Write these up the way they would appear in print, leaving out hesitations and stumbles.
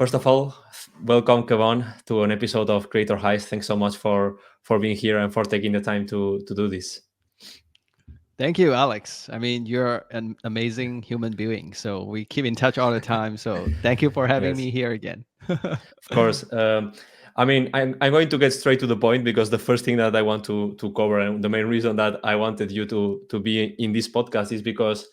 First of all, welcome Kevon to an episode of Creator Heist. Thanks so much for being here and for taking the time to do this. Thank you, Alex. I mean, you're an amazing human being. So we keep in touch all the time. So thank you for having Yes, me here again. of course. I mean, I'm going to get straight to the point because the first thing that I want to cover and the main reason that I wanted you to be in this podcast is because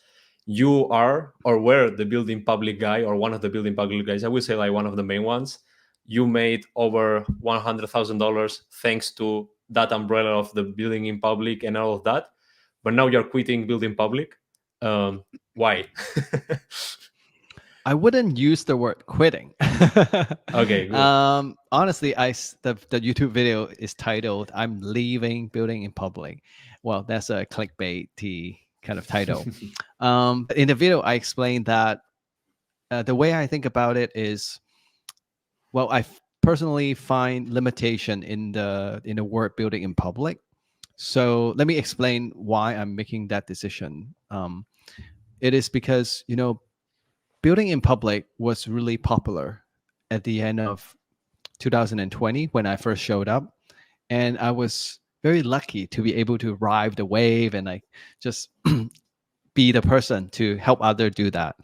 you are or were the building public guy or one of the building public guys. I would say like one of the main ones. You made over $100,000 thanks to that umbrella of the building in public and all of that. But now you're quitting building public. Why? I wouldn't use the word quitting. Okay, good. Honestly, the YouTube video is titled "I'm leaving building in public." Well, that's a clickbaity kind of title. But in the video, I explained that the way I think about it is, well, personally find limitation in the word building in public. So let me explain why I'm making that decision. It is because building in public was really popular at the end of 2020 when I first showed up, and I was very lucky to be able to ride the wave and like just be the person to help others do that.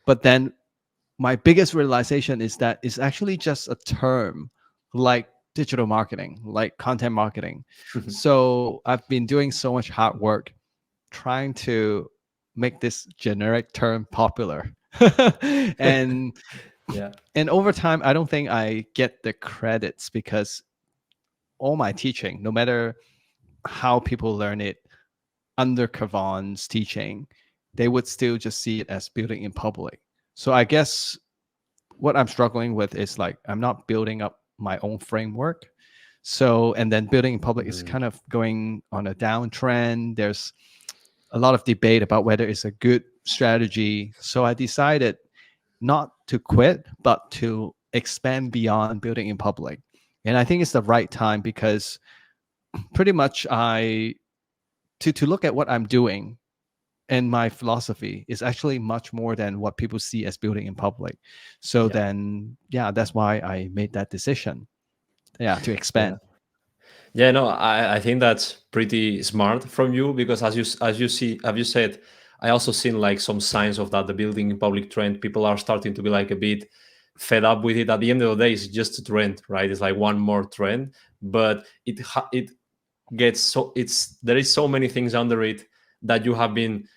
But then my biggest realization is that it's actually just a term like digital marketing, like content marketing. So I've been doing so much hard work trying to make this generic term popular. and Yeah. and over time I don't think I get the credits because all my teaching, no matter how people learn it under Kevon's teaching, they would still just see it as building in public. So I guess what I'm struggling with is like I'm not building up my own framework. So and then building in public is Mm. kind of going on a downtrend. There's a lot of debate about whether it's a good strategy. So I decided not to quit, but to expand beyond building in public. And I think it's the right time because pretty much I to look at what I'm doing and my philosophy is actually much more than what people see as building in public. So Yeah. then, yeah, that's why I made that decision. Yeah, to Yeah. expand. Yeah, no, I think that's pretty smart from you because as you see, as you said, I also seen like some signs of that the building in public trend. People are starting to be like a bit fed up with it. At the end of the day, it's just a trend, right? It's like one more trend, but it gets so it's there is so many things under it that you have been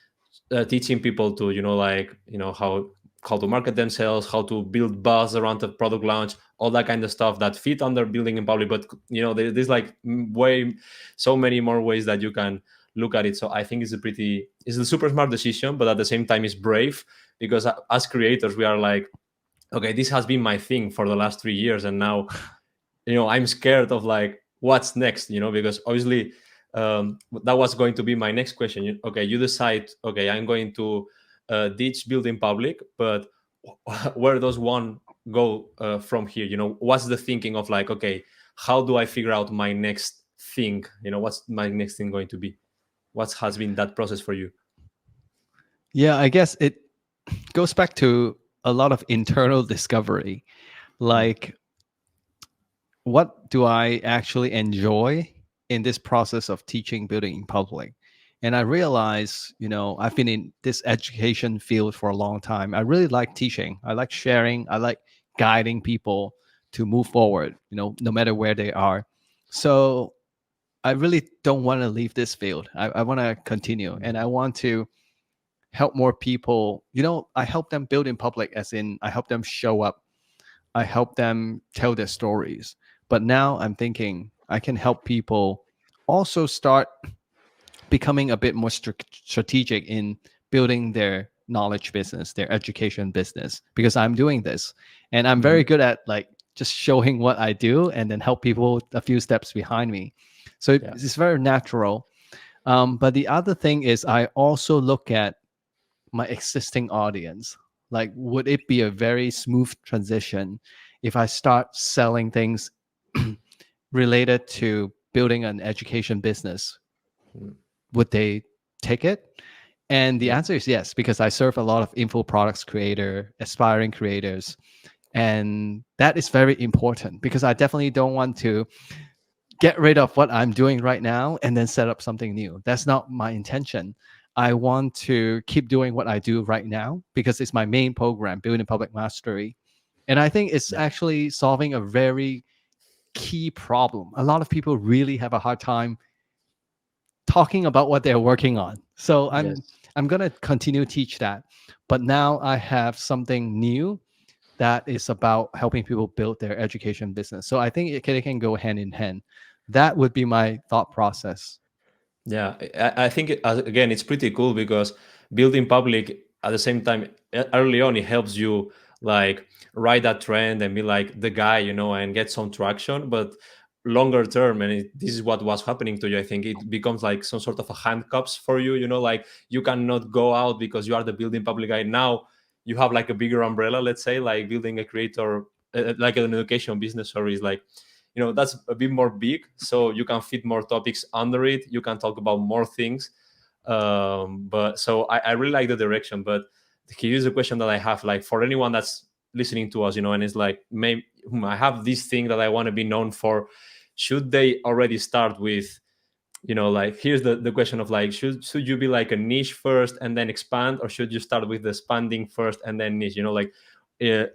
teaching people to like how to market themselves, how to build buzz around the product launch, all that kind of stuff that fit under building in public. But there's like way so many more ways that you can look at it. So I think it's a super smart decision, but at the same time it's brave because as creators we are like, okay, this has been my thing for the last 3 years, and now I'm scared of like what's next, because obviously that was going to be my next question. Okay, you decide, okay, I'm going to ditch building public, but where does one go from here? What's the thinking of like, okay, how do I figure out my next thing? What's my next thing going to be? What has been that process for you? Yeah, I guess it goes back to a lot of internal discovery. Mm. Like, what do I actually enjoy in this process of teaching building in public? And I realize, I've been in this education field for a long time. I really like teaching. I like sharing. I like guiding people to move forward, no matter where they are. So I really don't want to leave this field. I want to continue and I want to help more people. I help them build in public, as in I help them show up. I help them tell their stories. But now I'm thinking I can help people also start becoming a bit more strategic in building their knowledge business, their education business, because I'm doing this. And I'm very Mhm. good at like just showing what I do and then help people a few steps behind me. So Yeah. it's very natural. But the other thing is, I also look at my existing audience. Like, would it be a very smooth transition if I start selling things related to building an education business? Mm. Would they take it? And the Yeah. answer is yes, because I serve a lot of info products creator, aspiring creators, And that is very important because I definitely don't want to get rid of what I'm doing right now and then set up something new. That's not my intention. I want to keep doing what I do right now because it's my main program, Building Public Mastery. And I think it's Yeah. actually solving a very key problem. A lot of people really have a hard time talking about what they're working on. So Yes. I'm gonna continue to teach that. But now I have something new that is about helping people build their education business. So I think it can go hand in hand. That would be my thought process. Yeah, I think again it's pretty cool because building public at the same time early on it helps you like ride that trend and be like the guy, and get some traction. But longer term, and this is what was happening to you. I think it becomes like some sort of a handcuffs for you. Like you cannot go out because you are the building public guy. Now you have like a bigger umbrella. Let's say like building a creator, like an education business. Sorry, is like that's a bit more big, so you can fit more topics under it, you can talk about more things. But so I really like the direction. But here's a question that I have, like for anyone that's listening to us, and it's like, maybe I have this thing that I want to be known for. Should they already start with, like, here's the question of like, should you be like a niche first and then expand, or should you start with the expanding first and then niche, like,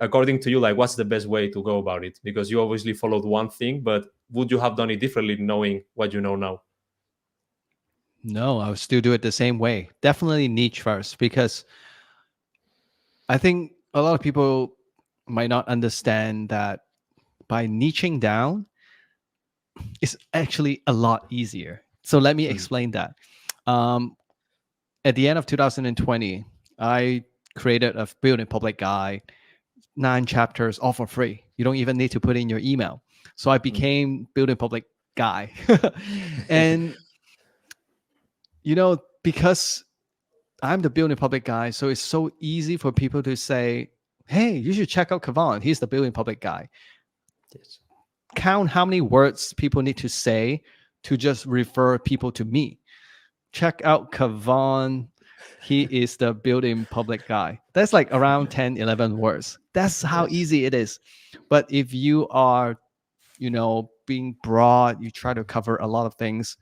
according to you, like, what's the best way to go about it? Because you obviously followed one thing, but would you have done it differently knowing what you know now? No, I would still do it the same way. Definitely niche first because I think a lot of people might not understand that by niching down, it's actually a lot easier. So let me Mm. explain that. Um, at the end of 2020, I created a building public guide, 9 chapters, all for free. You don't even need to put in your email. So I Mm. became building public guy. And, because I'm the building public guy, so it's so easy for people to say, hey, you should check out Kevon. He's the building public guy. Yes. Count how many words people need to say to just refer people to me. Check out Kevon. He is the building public guy. That's like around 10, 11 words. That's how Yes. easy it is. But if you are, being broad, you try to cover a lot of things,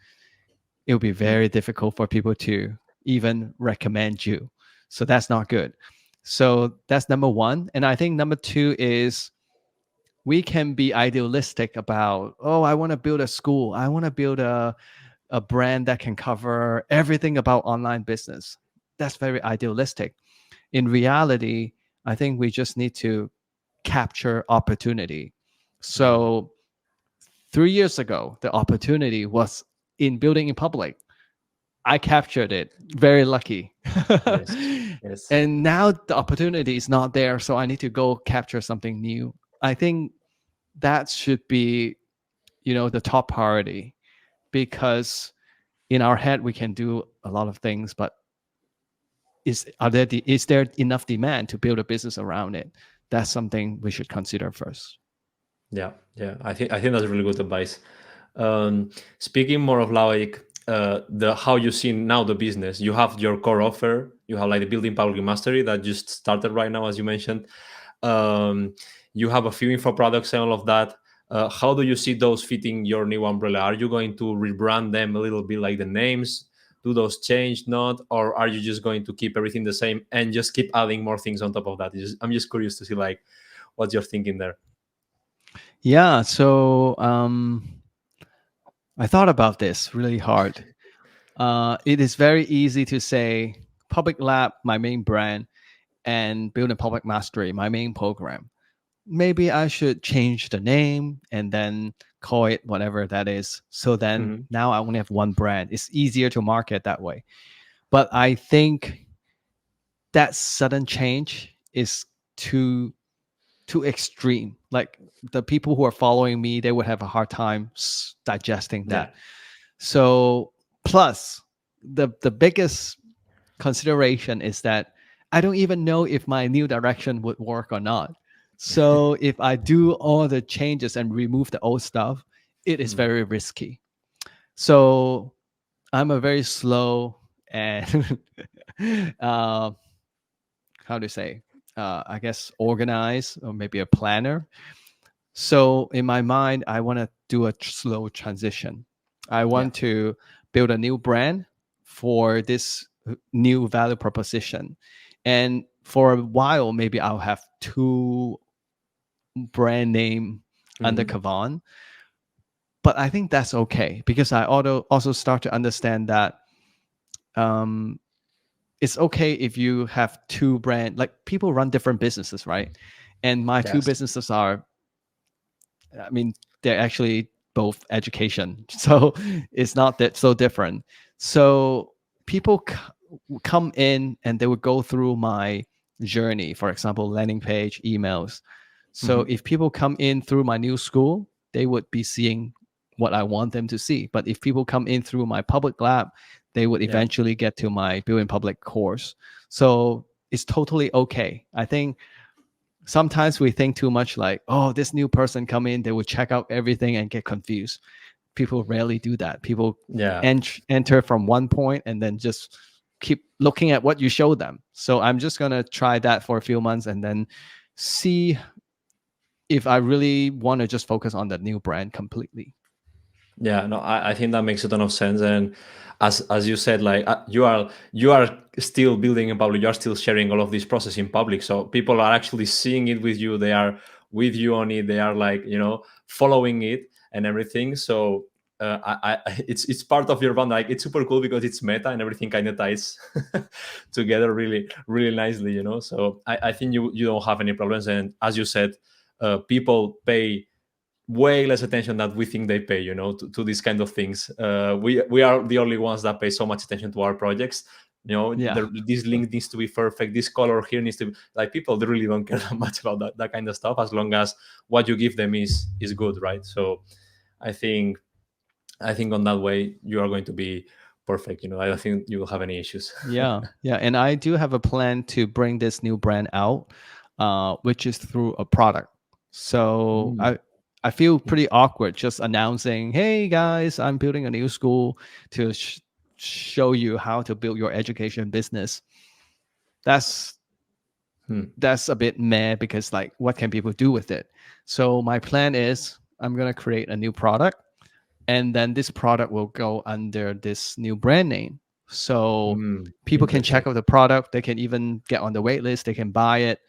it'll be Mm. very difficult for people to even recommend you. So that's not good. So that's number one. And I think number two is we can be idealistic about, oh, I want to build a school. I want to build a brand that can cover everything about online business. That's very idealistic. In reality, I think we just need to capture opportunity. Yeah. So 3 years ago, the opportunity was in building in public. I captured it. Very lucky. Yes. Yes. And now the opportunity is not there. So I need to go capture something new. I think that should be, the top priority because in our head we can do a lot of things, but is there enough demand to build a business around it? That's something we should consider first. Yeah. Yeah. I think that's really good advice. um Speaking more of like, the how you see now the business, you have your core offer, you have like the building public mastery that just started right now, as you mentioned. um, you have a few info products and all of that. How do you see those fitting your new umbrella? Are you going to rebrand them a little bit, like the names? Do those change not, or are you just going to keep everything the same and just keep adding more things on top of that? I'm just curious to see like what's your thinking there. Yeah. So I thought about this really hard. It is very easy to say Public Lab, my main brand, and Building Public Mastery, my main program. Maybe I should change the name and then call it whatever that is. So then Hmm. now I only have one brand. It's easier to market that way. But I think that sudden change is too extreme. Like the people who are following me, they would have a hard time digesting Yeah. that. So plus the biggest consideration is that I don't even know if my new direction would work or not. So if I do all the changes and remove the old stuff, it is Mm. very risky. So I'm a very slow and uh, how to say I guess, organized or maybe a planner. So in my mind, I want to do a slow transition. I Yeah. want to build a new brand for this new value proposition. And for a while, maybe I'll have two brand name under Hmm. Kevon. But I think that's okay because I also start to understand that um, it's okay if you have two brand, like people run different businesses, right? And my two Yes. businesses are, I mean, they're actually both education. So it's not that so different. So people come in and they would go through my journey, for example, landing page, emails. So Hmm. if people come in through my new school, they would be seeing what I want them to see. But if people come in through my public lab, they would Yeah. eventually get to my building public course. So it's totally okay. I think sometimes we think too much like, oh, this new person come in, they will check out everything and get confused. People rarely do that. People Yeah. enter from one point and then just keep looking at what you show them. So I'm just going to try that for a few months and then see if I really want to just focus on the new brand completely. Yeah, no, I think that makes a ton of sense. And as you said, like you are still building in public, you are still sharing all of this process in public. So people are actually seeing it with you. They are with you on it. They are like, following it and everything. So it's part of your band. Like it's super cool because it's meta and everything kind of ties together really, really nicely, So I think you don't have any problems. And as you said, people pay way less attention that we think they pay, to these kind of things. We are the only ones that pay so much attention to our projects. Yeah. This link needs to be perfect. This color here needs to be like, people. They really don't care that much about that kind of stuff, as long as what you give them is good, right? So I think I think on that way you are going to be perfect. I don't think you will have any issues. Yeah. Yeah. And I do have a plan to bring this new brand out, which is through a product. So Mm, I feel pretty awkward just announcing, hey guys, I'm building a new school to show you how to build your education business. That's hmm, that's a bit meh because like what can people do with it? So my plan is I'm gonna create a new product and then this product will go under this new brand name. So people can check interesting. out the product, they can even get on the wait list, they can buy it,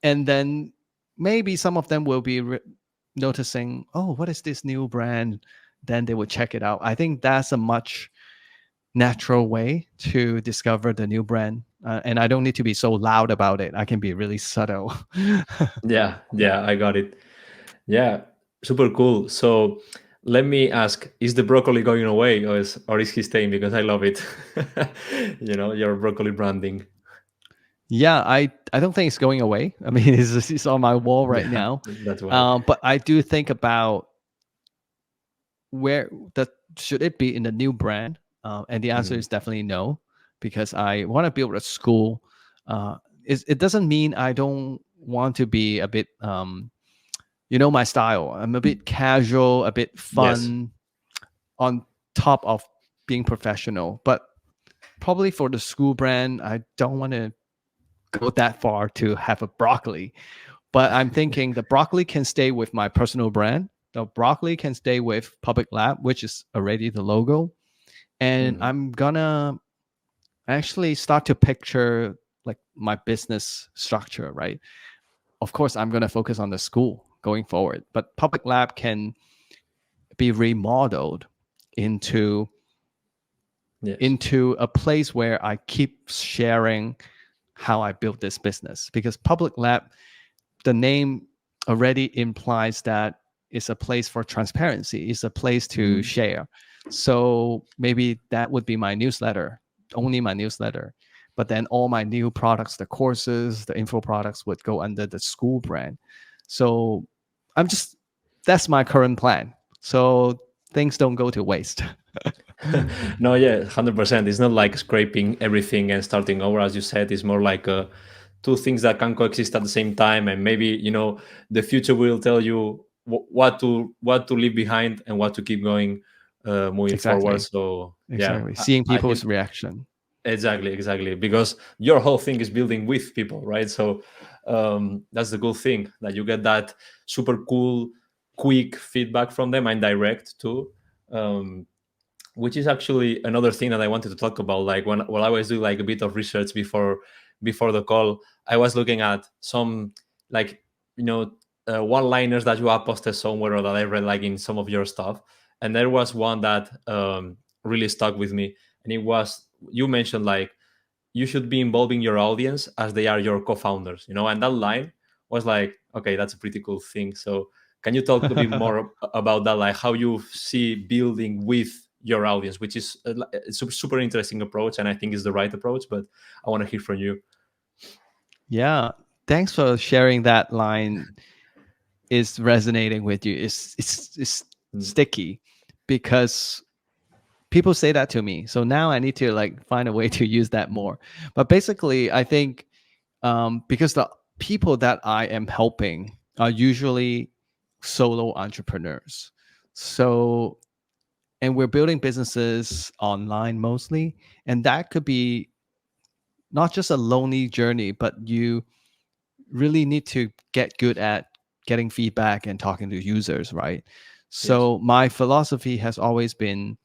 and then maybe some of them will be noticing, oh, what is this new brand? Then they will check it out. I think that's a much natural way to discover the new brand. And I don't need to be so loud about it. I can be really subtle. Yeah, yeah, I got it. Yeah, super cool. So let me ask, is the broccoli going away, or is he staying? Because I love it. Your broccoli branding. Yeah, I don't think it's going away. I mean, it's on my wall right Yeah, now. that's why. But I do think about where that should it be in the new brand, and the answer Mhm. is definitely no, because I want to build a school. It doesn't mean I don't want to be a bit, my style. I'm a bit casual, a bit Yes. fun, on top of being professional. But probably for the school brand, I don't want to go that far to have a broccoli. But I'm thinking the broccoli can stay with my personal brand. The broccoli can stay with Public Lab, which is already the logo. And Mhm. I'm gonna actually start to picture like my business structure, right? Of course, I'm gonna focus on the school going forward, but Public Lab can be remodeled into Yes. into a place where I keep sharing how I built this business, because Public Lab, the name already implies that it's a place for transparency, it's a place to Mhm. share. So maybe that would be my newsletter, only my newsletter. But then all my new products, the courses, the info products would go under the school brand. So I'm just, that's my current plan. So things don't go to waste. No, yeah, 100%. It's not like scraping everything and starting over, as you said. It's more like two things that can coexist at the same time, and maybe the future will tell you what to leave behind and what to keep going, moving forward. Exactly. So yeah, Exactly. I, Seeing I think people's reaction. Exactly, because your whole thing is building with people, right? So that's the cool thing, that you get that super cool, quick feedback from them, and direct too. Um, which is actually another thing that I wanted to talk about. Like when I was doing like a bit of research before the call, I was looking at some, like, you know, one-liners that you have posted somewhere, or that I read like in some of your stuff, and there was one that really stuck with me, and it was, you mentioned like, you should be involving your audience as they are your co-founders, and that line was like, okay, that's a pretty cool thing. So can you talk a bit more about that, like how you see building with your audience, which is a super interesting approach, and I think is the right approach, but I want to hear from you. Yeah, thanks for sharing that line. Is resonating with you. It's Mm. sticky because people say that to me. So now I need to like find a way to use that more. But basically, I think because the people that I am helping are usually solo entrepreneurs. So, and we're building businesses online mostly. And that could be not just a lonely journey, but you really need to get good at getting feedback and talking to users, right? Yes. So my philosophy has always been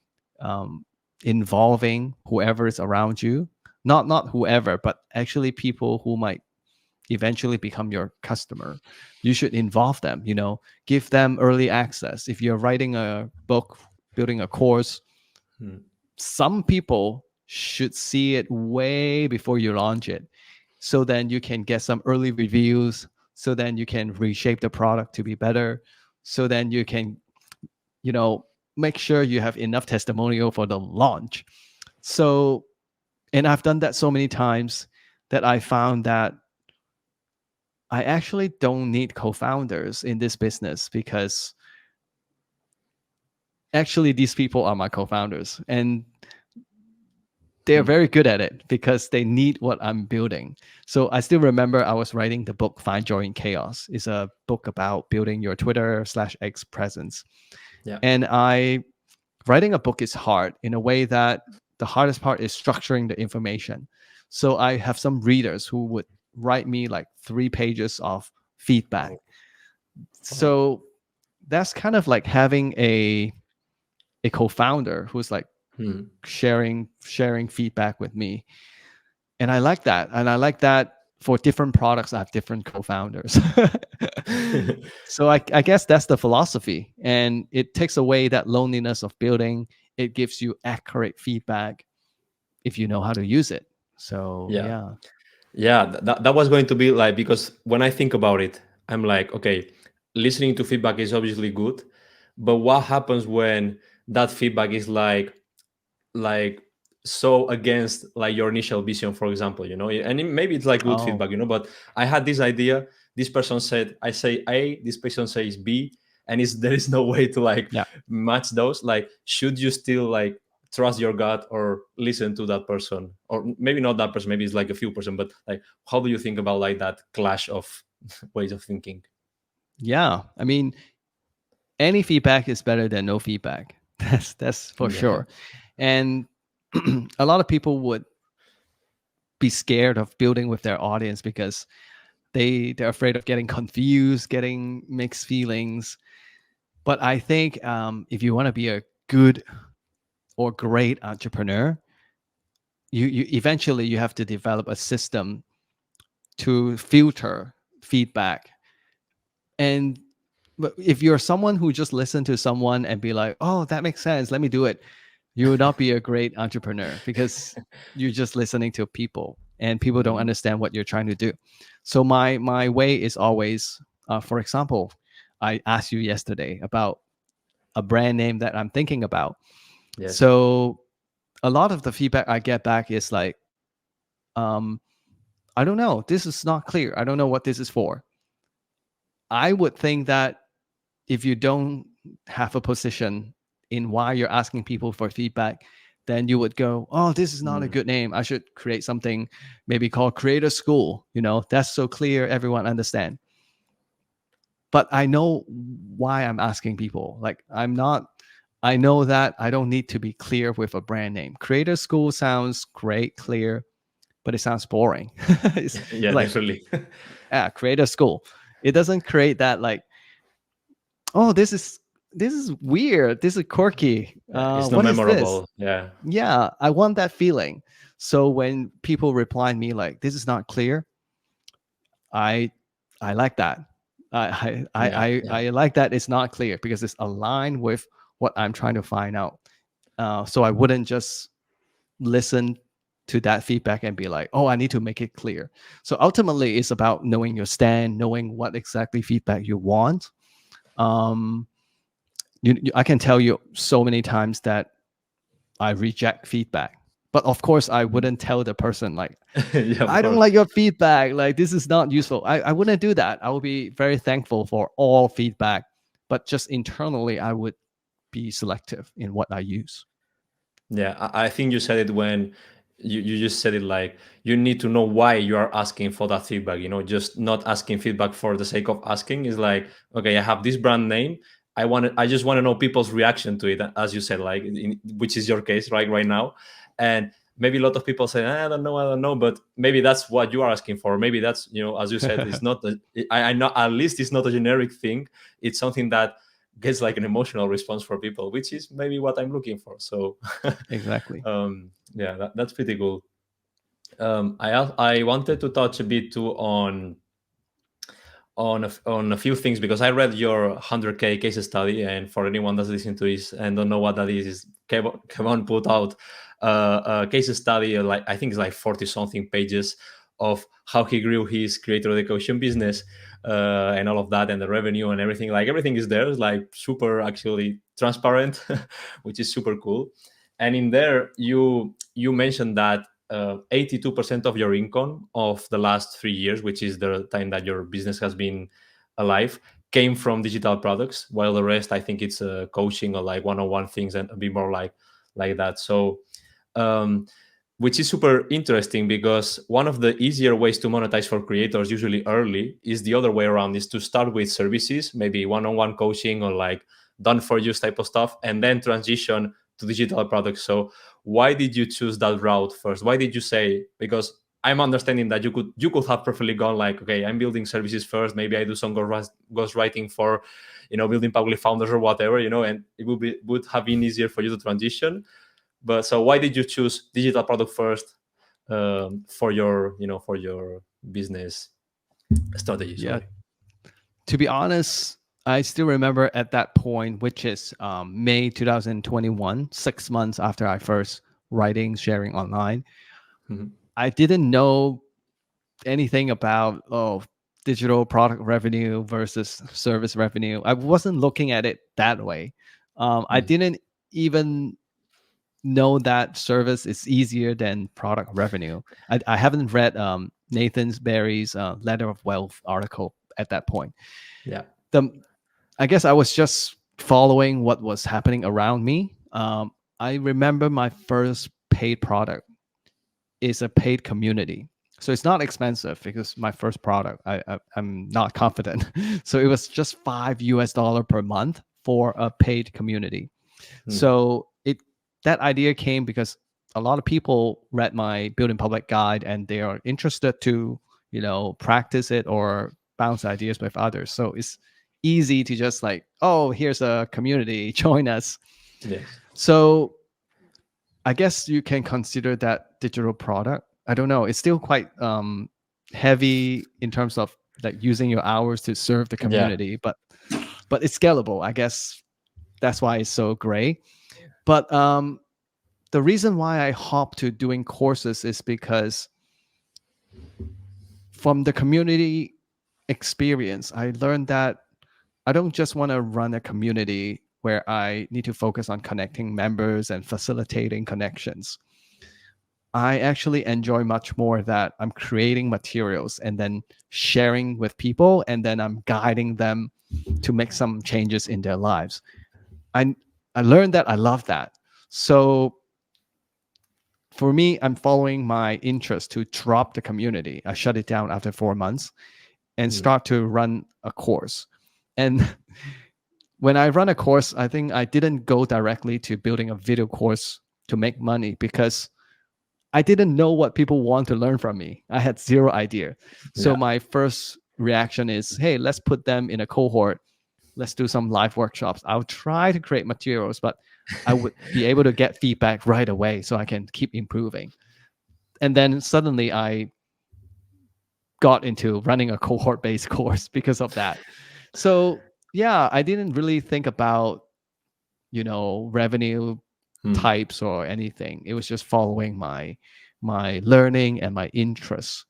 um, involving whoever is around you, not whoever, but actually people who might eventually become your customer. You should involve them, give them early access. If you're writing a book, building a course, Mm. some people should see it way before you launch it. So then you can get some early reviews. So then you can reshape the product to be better. So then you can, you know, make sure you have enough testimonial for the launch. So, and I've done that so many times that I found that I actually don't need co founders in this business because actually these people are my co founders. And they're Mm. very good at it because they need what I'm building. So I still remember I was writing the book Find Joy in Chaos. It's a book about building your Twitter/X presence. Yeah. And I writing a book is hard in a way that the hardest part is structuring the information. So I have some readers who would write me like 3 pages of feedback. Wow. Wow. So that's kind of like having a co-founder who's like Mm. sharing feedback with me. And I like that. And I like that for different products, I have different co-founders. So I guess that's the philosophy. And it takes away that loneliness of building. It gives you accurate feedback if you know how to use it. So Yeah. yeah. Yeah, that was going to be like, because when I think about it, I'm like, okay, listening to feedback is obviously good, but what happens when that feedback is like so against like your initial vision, for example, and maybe it's like good Oh, feedback, but I had this idea, this person said, I say A, this person says B, and there is no way to like yeah. match those. Like, should you still like trust your gut or listen to that person, or maybe not that person, maybe it's like a few person, but like, how do you think about like that clash of ways of thinking? Yeah. I mean, any feedback is better than no feedback. That's for Yeah. sure. And a lot of people would be scared of building with their audience because they're afraid of getting confused, getting mixed feelings. But I think if you want to be a good or great entrepreneur, you eventually you have to develop a system to filter feedback. And if you're someone who just listen to someone and be like, "Oh, that makes sense. Let me do it," you will not be a great entrepreneur because you're just listening to people and people don't Mm. understand what you're trying to do. So my way is always, for example, I asked you yesterday about a brand name that I'm thinking about. Yes. So a lot of the feedback I get back is like, um, I don't know. This is not clear. I don't know what this is for. I would think that if you don't have a position in why you're asking people for feedback, then you would go, oh, this is not a Mm. good name. I should create something maybe called Creator School. That's so clear, everyone understand. But I know why I'm asking people. Like I know that I don't need to be clear with a brand name. Creator School sounds great, clear, but it sounds boring. Yeah, it's like, definitely. Creator School. It doesn't create that like, oh, this is weird. This is quirky. Yeah, it's not What is this? memorable. Yeah. Yeah, I want that feeling. So when people reply me like, this is not clear, I I like that. Yeah. Yeah. I like that it's not clear because it's aligned with what I'm trying to find out. So I wouldn't just listen to that feedback and be like, oh, I need to make it clear. So ultimately, it's about knowing your stand, knowing what exactly feedback you want. Um, I can tell you so many times that I reject feedback. But of course, I Mhm. wouldn't tell the person like, Yeah, of I don't course. like your feedback. Like, this is not useful. I wouldn't do that. I would be very thankful for all feedback. But just internally, I would be selective in what I use. Yeah, I think you said it when you just said it like you need to know why you are asking for that feedback. Just not asking feedback for the sake of asking is like, okay, I have this brand name. I just want to know people's reaction to it, as you said, like which is your case right now. And maybe a lot of people say, I don't know, I don't know, but maybe that's what you are asking for. Maybe that's, as you said, it's not. I know at least it's not a generic thing. It's something that gets like an emotional response for people, which is maybe what I'm looking for. So Exactly. yeah, that's pretty cool. I wanted to touch a bit too on a few things because I read your 100K case study, and for anyone that's listening to this and don't know what that is Kevon put out a case study, like I think it's like 40 something pages of how he grew his creator education business, and all of that, and the revenue and everything. Like everything is there, it's like super actually transparent, which is super cool. And in there, you mentioned that 82% of your income of the last 3 years, which is the time that your business has been alive, came from digital products, while the rest, I think it's coaching or like one-on-one things and a bit more like that. So, um, which is super interesting because one of the easier ways to monetize for creators, usually early, is the other way around: is to start with services, maybe one-on-one coaching or like done for you type of stuff, and then transition to digital products. So why did you choose that route first? Why did you say, because I'm understanding that you could have perfectly gone like, okay, I'm building services first, maybe I do some ghost writing for building public founders or whatever, and it would have been easier for you to transition. But so why did you choose digital product first, for your business strategy? Yeah. Sorry. To be honest, I still remember at that point, which is May 2021, 6 months after I first writing, sharing online. Mhm. I didn't know anything about digital product revenue versus service revenue. I wasn't looking at it that way. I Mhm. didn't even know that service is easier than product revenue. I haven't read Nathan Barry's Letter of Wealth article at that point. Yeah. The I guess I was just following what was happening around me. I remember my first paid product is a paid community. So it's not expensive because my first product, I'm not confident. So it was just $5 per month for a paid community. Mhm. So that idea came because a lot of people read my building public guide and they are interested to practice it or bounce ideas with others. So it's easy to just like, oh, here's a community, join us. Yes. So I guess you can consider that digital product. I don't know. It's still quite heavy in terms of like using your hours to serve the Yeah. community, but it's scalable. I guess that's why it's so great. But the reason why I hop to doing courses is because from the community experience, I learned that I don't just want to run a community where I need to focus on connecting members and facilitating connections. I actually enjoy much more that I'm creating materials and then sharing with people, and then I'm guiding them to make some changes in their lives. I I learned that I love that. So for me, I'm following my interest to drop the community. I shut it down after 4 months and Mhm. start to run a course. And when I run a course, I think I didn't go directly to building a video course to make money because I didn't know what people want to learn from me. I had zero idea. So Yeah. my first reaction is, hey, let's put them in a cohort. Let's do some live workshops. I'll try to create materials, but I would be able to get feedback right away so I can keep improving. And then suddenly I got into running a cohort based course because of that. So yeah, I didn't really think about, revenue Hmm. types or anything. It was just following my learning and my interests.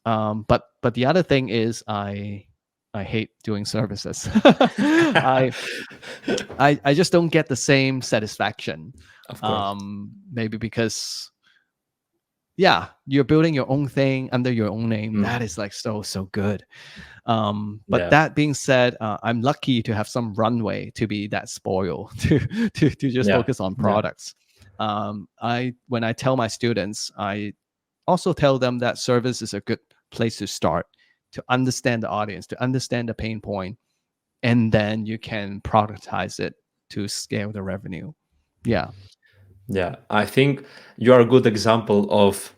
But the other thing is I hate doing services. I I just don't get the same satisfaction. Of course. Maybe because yeah, you're building your own thing under your own name. Hmm. That is like so good. But Yeah. that being said, I'm lucky to have some runway to be that spoiled to just Yeah. focus on Yeah. products. I when I tell my students, I also tell them that service is a good place to start to understand the audience, to understand the pain point, and then you can productize it to scale the revenue. Yeah. Yeah, I think you are a good example of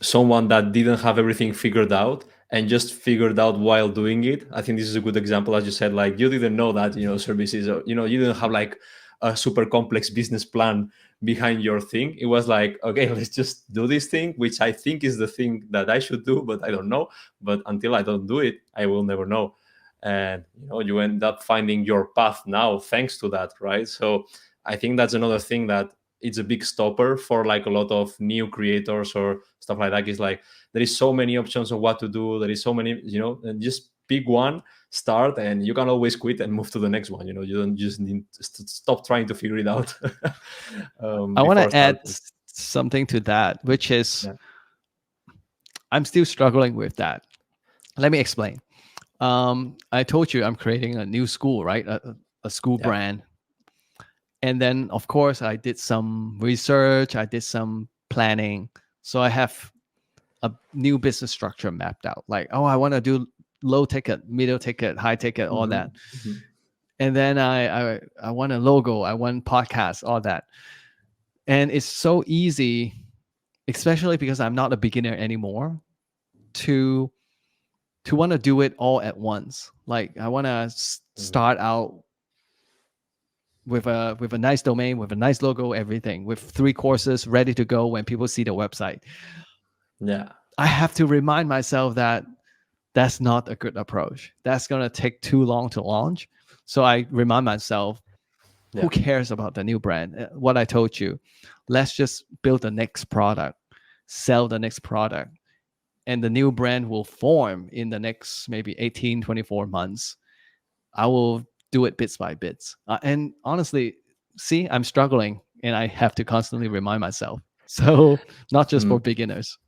someone that didn't have everything figured out and just figured out while doing it. I think this is a good example, as you said, like you didn't know that, services, or, you didn't have like a super complex business plan behind your thing. It was like, okay, let's just do this thing, which I think is the thing that I should do, but I don't know. But until I don't do it, I will never know. And, you end up finding your path now thanks to that, right? So, I think that's another thing that it's a big stopper for like a lot of new creators or stuff like that. Is like there is so many options of what to do. There is so many, and just pick one, start, and you can always quit and move to the next one. You don't just need to stop trying to figure it out I want before to add starting. something to that, which is Yeah, I'm still struggling with that. Let me explain. I told you I'm creating a new school, right? A school yeah, brand. And then, of course, I did some research, I did some planning. So I have a new business structure mapped out. Like, oh, I want to do low ticket, middle ticket, high ticket, all hmm that. hmm And then I want a logo, I want podcast, all that. And it's so easy, especially because I'm not a beginner anymore, to want to do it all at once. Like I want to start out with a nice domain, with a nice logo, everything, with 3 courses ready to go when people see the website. yeah, I have to remind myself that that's not a good approach. That's going to take too long to launch. So I remind myself, who yeah. cares about the new brand? What I told you, let's just build the next product, sell the next product, and the new brand will form in the next maybe 18, 24 months. I will do it bits by bits. And honestly, see, I'm struggling and I have to constantly remind myself. So, not just for Mm. beginners.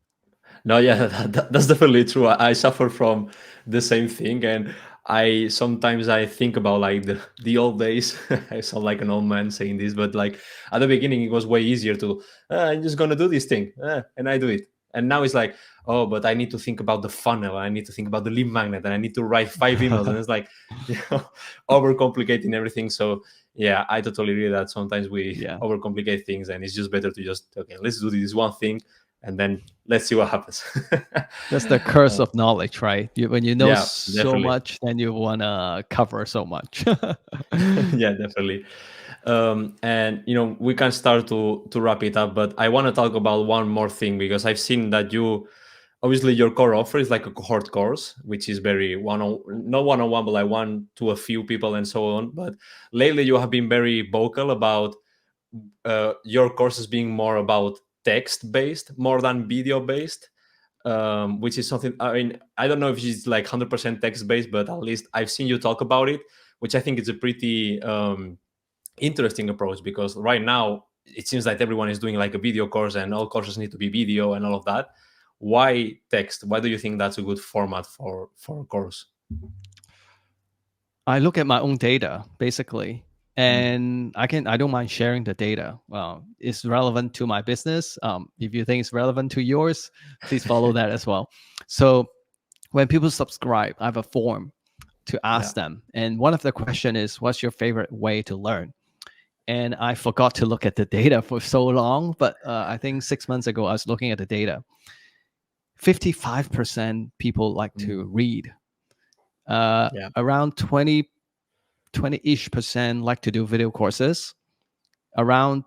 No, yeah, that's definitely true. I suffer from the same thing, and I sometimes I think about like the old days. I sound like an old man saying this, but like at the beginning, it was way easier to. I'm just gonna do this thing, and I do it. And now it's like, oh, but I need to think about the funnel. I need to think about the lead magnet, and I need to write 5 emails, and it's like, overcomplicating everything. So yeah, I totally agree that sometimes we Yeah. overcomplicate things, and it's just better to just okay, let's do this one thing and then let's see what happens. That's the curse Uh, of knowledge, right? When you know yeah, so definitely. much, then you want to cover so much. Yeah, definitely. And we can start to wrap it up, but I want to talk about one more thing because I've seen that you obviously your core offer is like a cohort course, which is very one on not one on one, but like one to a few people and so on. But lately, you have been very vocal about your courses being more about text based more than video based, which is something, I mean, I don't know if it's like 100% text based, but at least I've seen you talk about it, which I think is a pretty interesting approach because right now it seems like everyone is doing like a video course and all courses need to be video and all of that. Why text? Why do you think that's a good format for a course? I look at my own data basically, Mm. and I don't mind sharing the data. It's relevant to my business. If you think it's relevant to yours, please follow that as well. So when people subscribe, I have a form to ask Yeah. them. And one of the question is, what's your favorite way to learn? And I forgot to look at the data for so long, but I think 6 months ago I was looking at the data. 55% people like to Mm. read. Yeah. Around 20-ish percent like to do video courses. Around,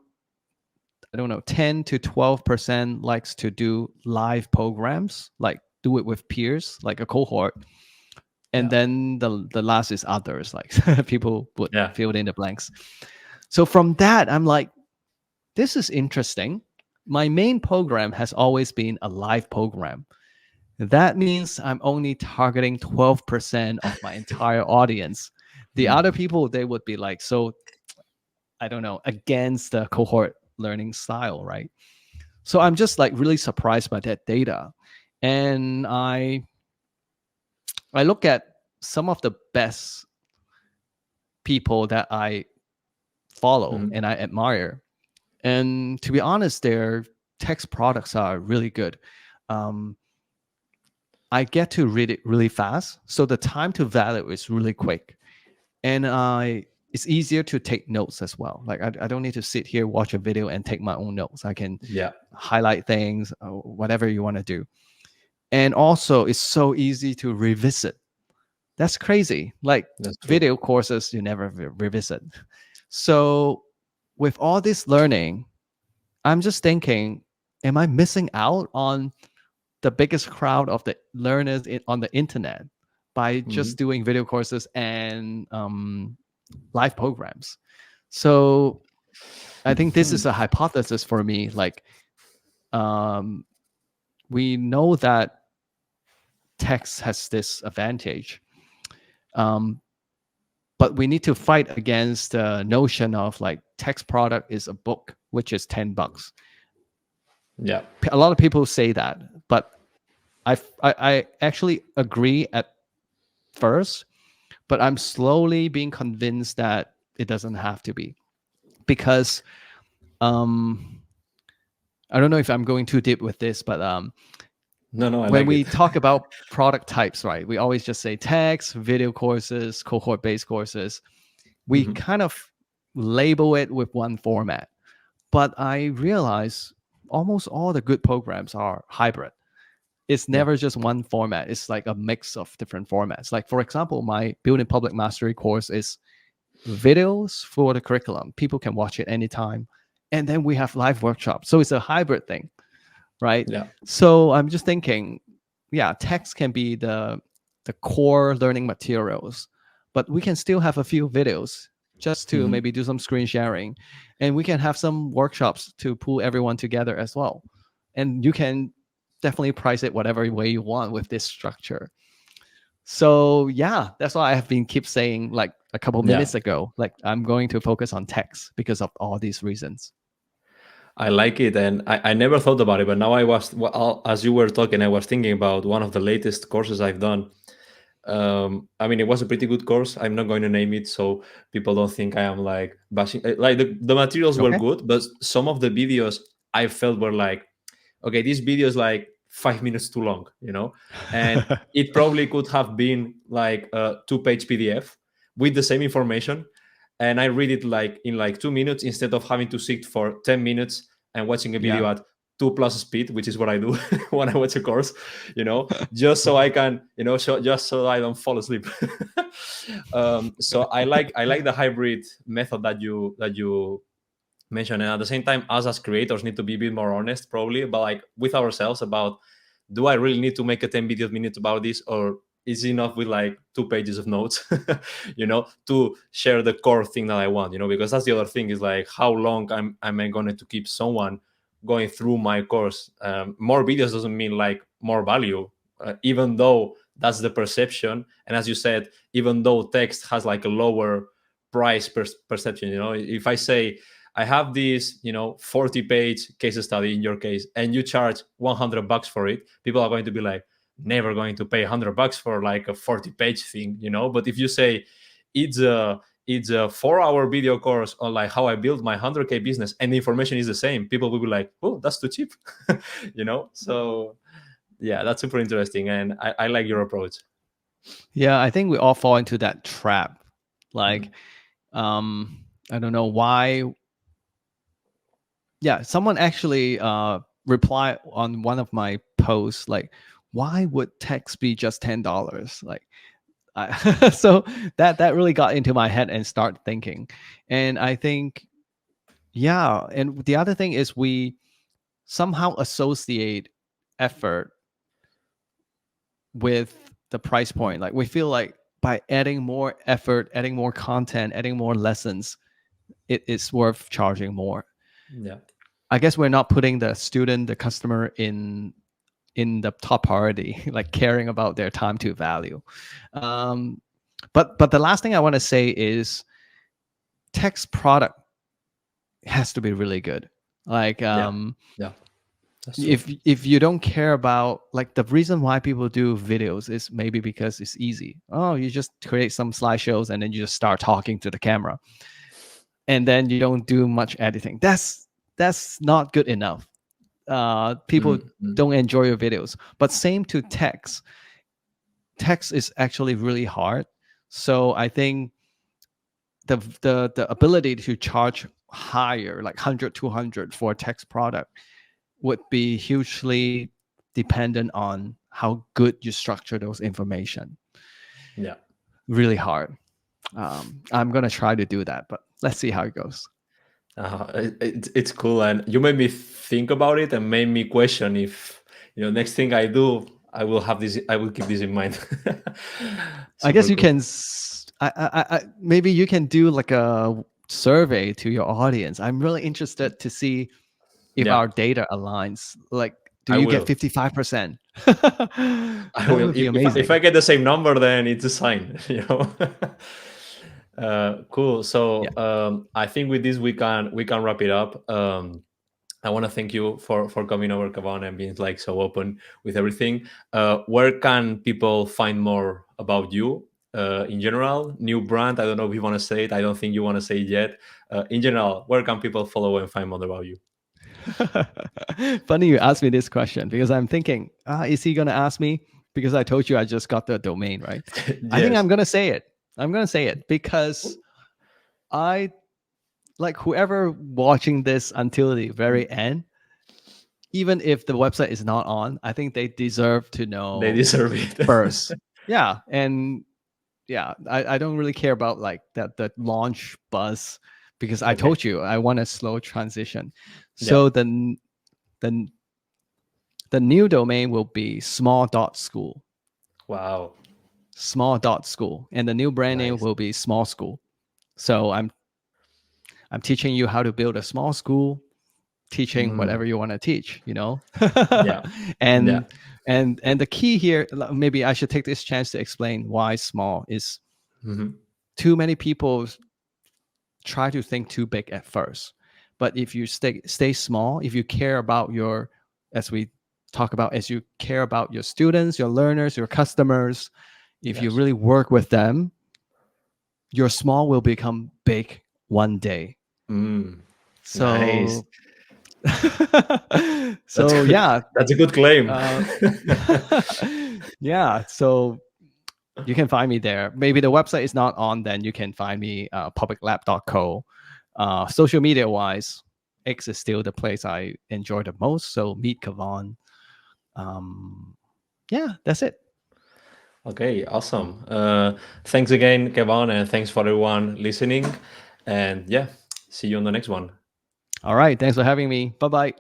I don't know, 10 to 12% likes to do live programs, like do it with peers, like a cohort. And Yeah. then the last is others, like people would Yeah. fill in the blanks. So from that, I'm like, this is interesting. My main program has always been a live program. That means I'm only targeting 12% of my entire audience. The Mm. other people, they would be like, so I don't know, against the cohort learning style, right? So I'm just like really surprised by that data. And I look at some of the best people that I follow Mm. and I admire. And to be honest, their text products are really good. Um, I get to read it really fast, so the time to value is really quick, and it's easier to take notes as well. Like I don't need to sit here watch a video and take my own notes. I can Yeah. highlight things, whatever you want to do, and also it's so easy to revisit. That's crazy. Like That's true. video courses, you never revisit. So with all this learning, I'm just thinking, am I missing out on the biggest crowd of the learners on the internet by Mm. just doing video courses and live programs? So I think this is a hypothesis for me. Like, um, we know that text has this advantage, um, but we need to fight against the notion of like text product is a book, which is $10. Yeah. A lot of people say that, but I actually agree at first, but I'm slowly being convinced that it doesn't have to be, because um, I don't know if I'm going too deep with this, but No, no, I when like we it. talk about product types, right, we always just say text, video courses, cohort based courses. We Hmm. kind of label it with one format, but I realize almost all the good programs are hybrid. It's Yeah. never just one format. It's like a mix of different formats. Like, for example, my building public mastery course is videos for the curriculum. People can watch it anytime. And then we have live workshops. So it's a hybrid thing, right? Yeah. So I'm just thinking, yeah, text can be the core learning materials, but we can still have a few videos just to Hmm. maybe do some screen sharing. And we can have some workshops to pull everyone together as well. And you can definitely price it whatever way you want with this structure. So yeah, that's why I have been keep saying like a couple Yeah. minutes ago, like I'm going to focus on text because of all these reasons. I like it, and I never thought about it, but now I was, well, as you were talking, I was thinking about one of the latest courses I've done. I mean, it was a pretty good course. I'm not going to name it so people don't think I am like bashing. Like the materials were Okay. good, but some of the videos I felt were like, okay, this video is like 5 minutes too long, and it probably could have been like a two-page PDF with the same information, and I read it like in like 2 minutes instead of having to sit for 10 minutes and watching a video Yeah. at two plus speed, which is what I do when I watch a course, just so I can, just so I don't fall asleep. So I like the hybrid method that you mentioned, and at the same time, us as creators need to be a bit more honest, probably, but like with ourselves about, do I really need to make a 10 minute about this, or is it enough with like 2 pages of notes, to share the core thing that I want, because that's the other thing, is like, how long am I going to keep someone going through my course? More videos doesn't mean like more value, even though that's the perception. And as you said, even though text has like a lower price perception, if I say I have this, 40-page case study in your case, and you charge $100 for it, people are going to be like, never going to pay $100 for like a 40-page thing, But if you say it's a 4-hour video course on like how I built my 100K business, and the information is the same, people will be like, oh, that's too cheap, So yeah, that's super interesting, and I like your approach. Yeah, I think we all fall into that trap. Like, Mm. I don't know why. Yeah, someone actually replied on one of my posts like, why would text be just $10? Like, so that really got into my head and start thinking. And I think, yeah, and the other thing is we somehow associate effort with the price Mm. point. Like we feel like by adding more effort, adding more content, adding more lessons, it is worth charging more. Yeah. I guess we're not putting the student, the customer in the top priority, like caring about their time to value. Um, but the last thing I want to say is text product has to be really good. Like Yeah. Yeah. That's true. if you don't care about, like, the reason why people do videos is maybe because it's easy. Oh, you just create some slideshows and then you just start talking to the camera, and then you don't do much editing. That's not good enough. People Mm. Mm. don't enjoy your videos. But same to text. Text is actually really hard. So I think the ability to charge higher, like 100, 200 for a text product would be hugely dependent on how good you structure those information. Yeah. Really hard. I'm gonna try to do that, but let's see how it goes. It's cool, and you made me think about it and made me question if, next thing I do, I will have this. I will keep this in mind. I Super guess you cool. can. Maybe you can do like a survey to your audience. I'm really interested to see if Yeah, our data aligns. Like, do I you get will. 55%? I That will. would be If I amazing. get the same number, then it's a sign. Cool. Yeah. So I think with this we can wrap it up. I want to thank you for coming over, Kevon, and being like so open with everything. Where can people find more about you in general? New brand. I don't know if you want to say it. I don't think you want to say it yet. In general, where can people follow and find more about you? Funny you asked me this question because I'm thinking, is he gonna ask me? Because I told you I just got the domain, right? I think Yes. I'm gonna say it. I'm gonna say it because I, like, whoever watching this until the very end, even if the website is not on, I think they deserve to They know deserve it. first. Yeah. And yeah, I don't really care about like that the launch buzz because I Okay. told you I want a slow transition. Yeah. So the the new domain will be small dot school. Wow. Small dot school. And the new brand name Nice. will be small school. So I'm teaching you how to build a small school, teaching Mm. whatever you want to teach, you know. Yeah. Yeah. and and the key here, maybe I should take this chance to explain why small is. Hmm. Too many people try to think too big at first, but if you stay small, if you care about your, as we talk about, as you care about your students, your learners, your customers, if you Yes. really work with them, your small will become big one day. Mm. Nice. So That's so good. yeah. That's a good claim. uh, yeah, so you can find me there. Maybe the website is not on, then you can find me publiclab.co. Social media wise, X is still the place I enjoy the most. So meet Kevon. Yeah, that's it. Okay, awesome. Thanks again, Kevon, and thanks for everyone listening. And yeah, see you on the next one. All right. Thanks for having me. Bye bye.